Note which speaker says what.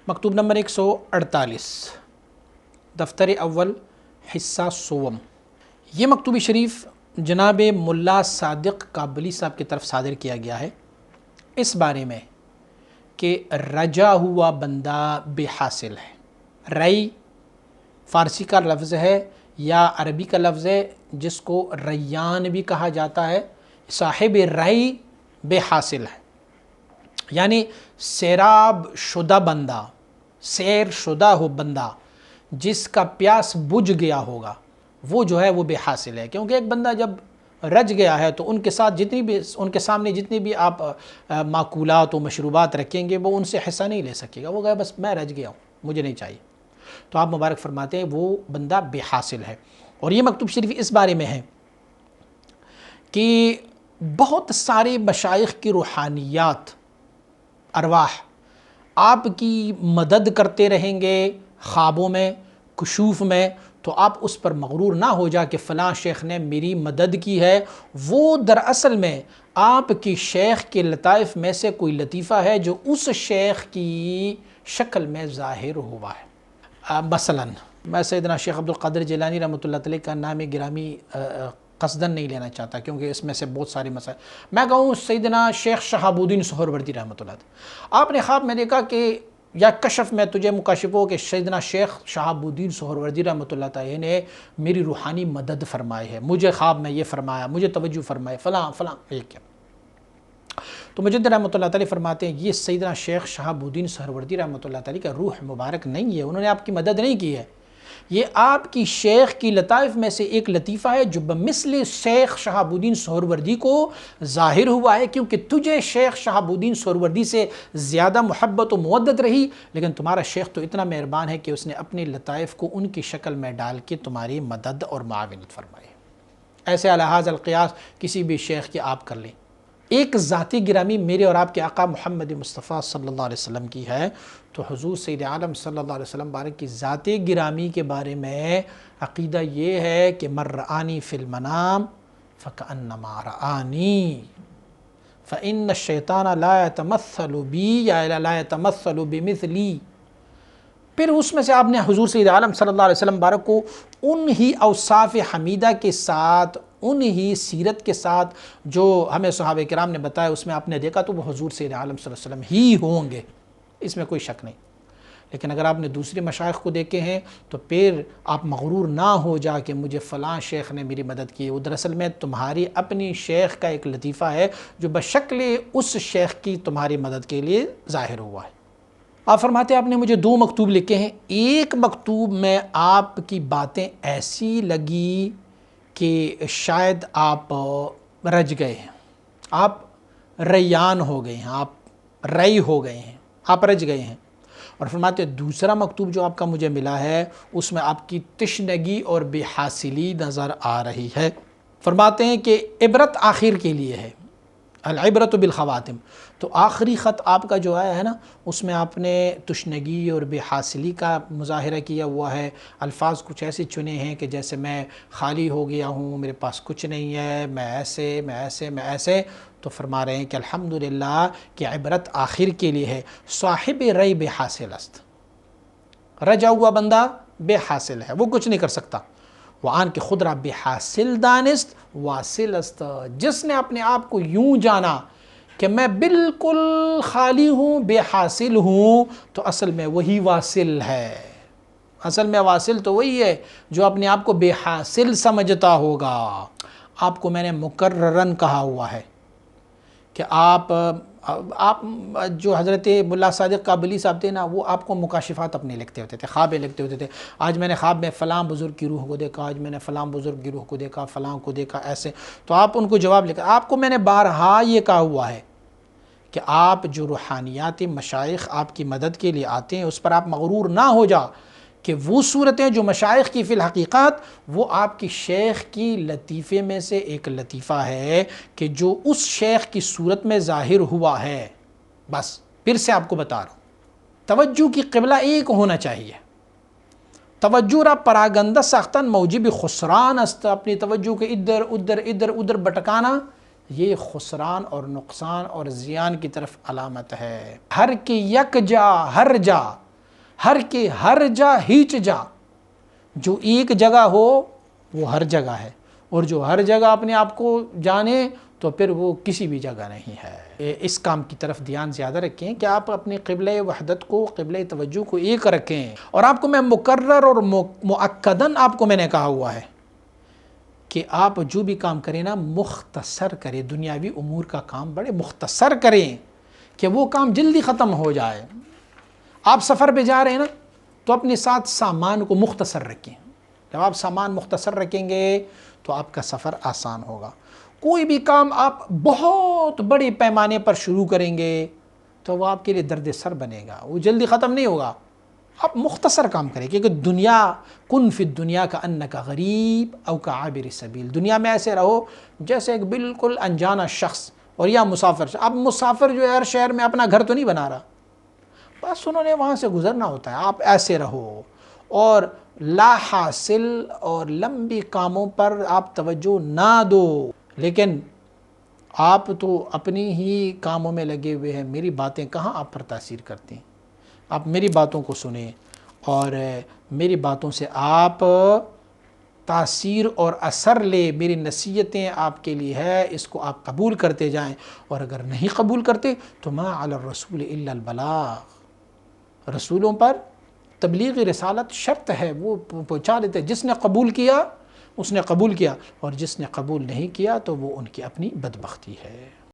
Speaker 1: مکتوب نمبر 148 دفتر اول حصہ سوم۔ یہ مکتوب شریف جناب ملا صادق کابلی صاحب کی طرف صادر کیا گیا ہے اس بارے میں کہ رجا ہوا بندہ بےحاصل ہے۔ رئی فارسی کا لفظ ہے یا عربی کا لفظ ہے جس کو ریان بھی کہا جاتا ہے۔ صاحب رئی بےحاصل ہے، یعنی سیراب شدہ بندہ، سیر شدہ ہو بندہ جس کا پیاس بجھ گیا ہوگا وہ جو ہے وہ بےحاصل ہے۔ کیونکہ ایک بندہ جب رج گیا ہے تو ان کے ساتھ ان کے سامنے جتنی بھی آپ معقولات و مشروبات رکھیں گے وہ ان سے حصہ نہیں لے سکے گا، وہ کہے بس میں رج گیا ہوں مجھے نہیں چاہیے۔ تو آپ مبارک فرماتے ہیں وہ بندہ بےحاصل ہے۔ اور یہ مکتوب شریف اس بارے میں ہے کہ بہت سارے مشائخ کی روحانیات ارواح آپ کی مدد کرتے رہیں گے خوابوں میں، کشوف میں، تو آپ اس پر مغرور نہ ہو جا کہ فلاں شیخ نے میری مدد کی ہے۔ وہ دراصل میں آپ کی شیخ کے لطائف میں سے کوئی لطیفہ ہے جو اس شیخ کی شکل میں ظاہر ہوا ہے۔ مثلا میں سیدنا شیخ عبدالقادر جیلانی رحمۃ اللہ علیہ کا نام گرامی قصداً نہیں لینا چاہتا کیونکہ اس میں سے بہت سارے مسائل، میں کہوں سیدنا شیخ شہاب الدین سہروردی رحمۃ اللہ علیہ۔ آپ نے خواب میں دیکھا کہ یا کشف میں تجھے مکاشف ہو کہ سیدنا شیخ شہاب الدین سہروردی رحمۃ اللہ علیہ نے میری روحانی مدد فرمائی ہے، مجھے خواب میں یہ فرمایا، مجھے توجہ فرمائے، فلاں فلاں یہ کیا۔ تو مجدد رحمۃ اللہ علیہ فرماتے ہیں یہ سیدنا شیخ شہاب الدین سہروردی رحمۃ اللہ علیہ کا روح مبارک نہیں ہے، انہوں نے آپ کی مدد نہیں کی ہے، یہ آپ کی شیخ کی لطائف میں سے ایک لطیفہ ہے جو بمثل شیخ شہاب الدین سہروردی کو ظاہر ہوا ہے، کیونکہ تجھے شیخ شہاب الدین سہروردی سے زیادہ محبت و مودت رہی، لیکن تمہارا شیخ تو اتنا مہربان ہے کہ اس نے اپنے لطائف کو ان کی شکل میں ڈال کے تمہاری مدد اور معاونت فرمائی۔ ایسے الہاذ القیاس کسی بھی شیخ کی آپ کر لیں۔ ایک ذاتی گرامی میرے اور آپ کے آقا محمد مصطفیٰ صلی اللہ علیہ وسلم کی ہے، تو حضور سید عالم صلی اللہ علیہ وسلم بارک کی ذاتی گرامی کے بارے میں عقیدہ یہ ہے کہ من رآنی فی المنام فکأنما رآنی فإن الشیطان لا يتمثل بی یا لا يتمثل بمثلی۔ پھر اس میں سے آپ نے حضور سید عالم صلی اللہ علیہ وسلم بارک کو انہی اوصاف حمیدہ کے ساتھ، انہی سیرت کے ساتھ جو ہمیں صحابہ کرام نے بتایا اس میں آپ نے دیکھا تو وہ حضور سید عالم صلی اللہ علیہ وسلم ہی ہوں گے، اس میں کوئی شک نہیں۔ لیکن اگر آپ نے دوسرے مشائخ کو دیکھے ہیں تو پھر آپ مغرور نہ ہو جا کہ مجھے فلاں شیخ نے میری مدد کی، وہ دراصل میں تمہاری اپنی شیخ کا ایک لطیفہ ہے جو بشکل اس شیخ کی تمہاری مدد کے لیے ظاہر ہوا ہے۔ آپ فرماتے ہیں آپ نے مجھے 2 مکتوب لکھے ہیں، ایک مکتوب میں آپ کی باتیں ایسی لگی کہ شاید آپ رج گئے ہیں، آپ ریان ہو گئے ہیں، آپ رئی ہو گئے ہیں، آپ رج گئے ہیں۔ اور فرماتے ہیں دوسرا مکتوب جو آپ کا مجھے ملا ہے اس میں آپ کی تشنگی اور بے حاصلی نظر آ رہی ہے۔ فرماتے ہیں کہ عبرت آخر کے لیے ہے، العبرت بالخواتم۔ تو آخری خط آپ کا جو آیا ہے نا اس میں آپ نے تشنگی اور بے حاصلی کا مظاہرہ کیا ہوا ہے، الفاظ کچھ ایسے چنے ہیں کہ جیسے میں خالی ہو گیا ہوں، میرے پاس کچھ نہیں ہے، میں ایسے میں ایسے میں ایسے۔ تو فرما رہے ہیں کہ الحمدللہ کہ عبرت آخر کے لیے ہے۔ صاحب رئی بے حاصل است، رجا ہوا بندہ بے حاصل ہے، وہ کچھ نہیں کر سکتا۔ وآن کے خود را بے حاصل دانست واصل است، جس نے اپنے آپ کو یوں جانا کہ میں بالکل خالی ہوں، بے حاصل ہوں، تو اصل میں وہی واصل ہے۔ اصل میں واصل تو وہی ہے جو اپنے آپ کو بے حاصل سمجھتا ہوگا۔ آپ کو میں نے مکررن کہا ہوا ہے کہ آپ جو حضرت ملا صادق کابلی صاحب تھے نا وہ آپ کو مکاشفات اپنے لکھتے ہوتے تھے، خوابیں لکھتے ہوتے تھے۔ آج میں نے خواب میں فلاں بزرگ کی روح کو دیکھا، آج میں نے فلاں بزرگ کی روح کو دیکھا، فلاں کو دیکھا، ایسے۔ تو آپ ان کو جواب لکھا۔ آپ کو میں نے بارہا یہ کہا ہوا ہے کہ آپ جو روحانیاتی مشائخ آپ کی مدد کے لیے آتے ہیں اس پر آپ مغرور نہ ہو جا کہ وہ صورتیں جو مشائخ کی فی الحقیقت وہ آپ کی شیخ کی لطیفے میں سے ایک لطیفہ ہے کہ جو اس شیخ کی صورت میں ظاہر ہوا ہے۔ بس پھر سے آپ کو بتا رہا ہوں، توجہ کی قبلہ ایک ہونا چاہیے۔ توجہ را پراگندہ ساختن موجب خسران است، اپنی توجہ کے ادھر ادھر ادھر ادھر بٹکانا یہ خسران اور نقصان اور زیان کی طرف علامت ہے۔ ہر کی یک جا ہر جا ہر کے ہر جا ہیچ جا، جو ایک جگہ ہو وہ ہر جگہ ہے، اور جو ہر جگہ اپنے آپ کو جانے تو پھر وہ کسی بھی جگہ نہیں ہے۔ اس کام کی طرف دھیان زیادہ رکھیں کہ آپ اپنے قبلہ وحدت کو، قبلہ توجہ کو ایک رکھیں۔ اور آپ کو میں مکرر اور مؤکداً آپ کو میں نے کہا ہوا ہے کہ آپ جو بھی کام کریں نا مختصر کریں، دنیاوی امور کا کام بڑے مختصر کریں کہ وہ کام جلدی ختم ہو جائے۔ آپ سفر پہ جا رہے ہیں نا تو اپنے ساتھ سامان کو مختصر رکھیں۔ جب آپ سامان مختصر رکھیں گے تو آپ کا سفر آسان ہوگا۔ کوئی بھی کام آپ بہت بڑے پیمانے پر شروع کریں گے تو وہ آپ کے لیے درد سر بنے گا، وہ جلدی ختم نہیں ہوگا۔ آپ مختصر کام کریں، کیونکہ دنیا کن فی الدنیا کا انک غریب او کعابر سبیل، دنیا میں ایسے رہو جیسے ایک بالکل انجانا شخص اور یا مسافر۔ اب مسافر جو ہے ہر شہر میں اپنا گھر تو نہیں بنا رہا، بس انہوں نے وہاں سے گزرنا ہوتا ہے۔ آپ ایسے رہو اور لا حاصل اور لمبی کاموں پر آپ توجہ نہ دو، لیکن آپ تو اپنی ہی کاموں میں لگے ہوئے ہیں۔ میری باتیں کہاں آپ پر تاثیر کرتی ہیں؟ آپ میری باتوں کو سنیں اور میری باتوں سے آپ تاثیر اور اثر لے، میری نصیحتیں آپ کے لیے ہے، اس کو آپ قبول کرتے جائیں، اور اگر نہیں قبول کرتے تو ما علی الرسول الا البلاغ، رسولوں پر تبلیغ رسالت شرط ہے، وہ پہنچا دیتے۔ جس نے قبول کیا اس نے قبول کیا، اور جس نے قبول نہیں کیا تو وہ ان کی اپنی بدبختی ہے۔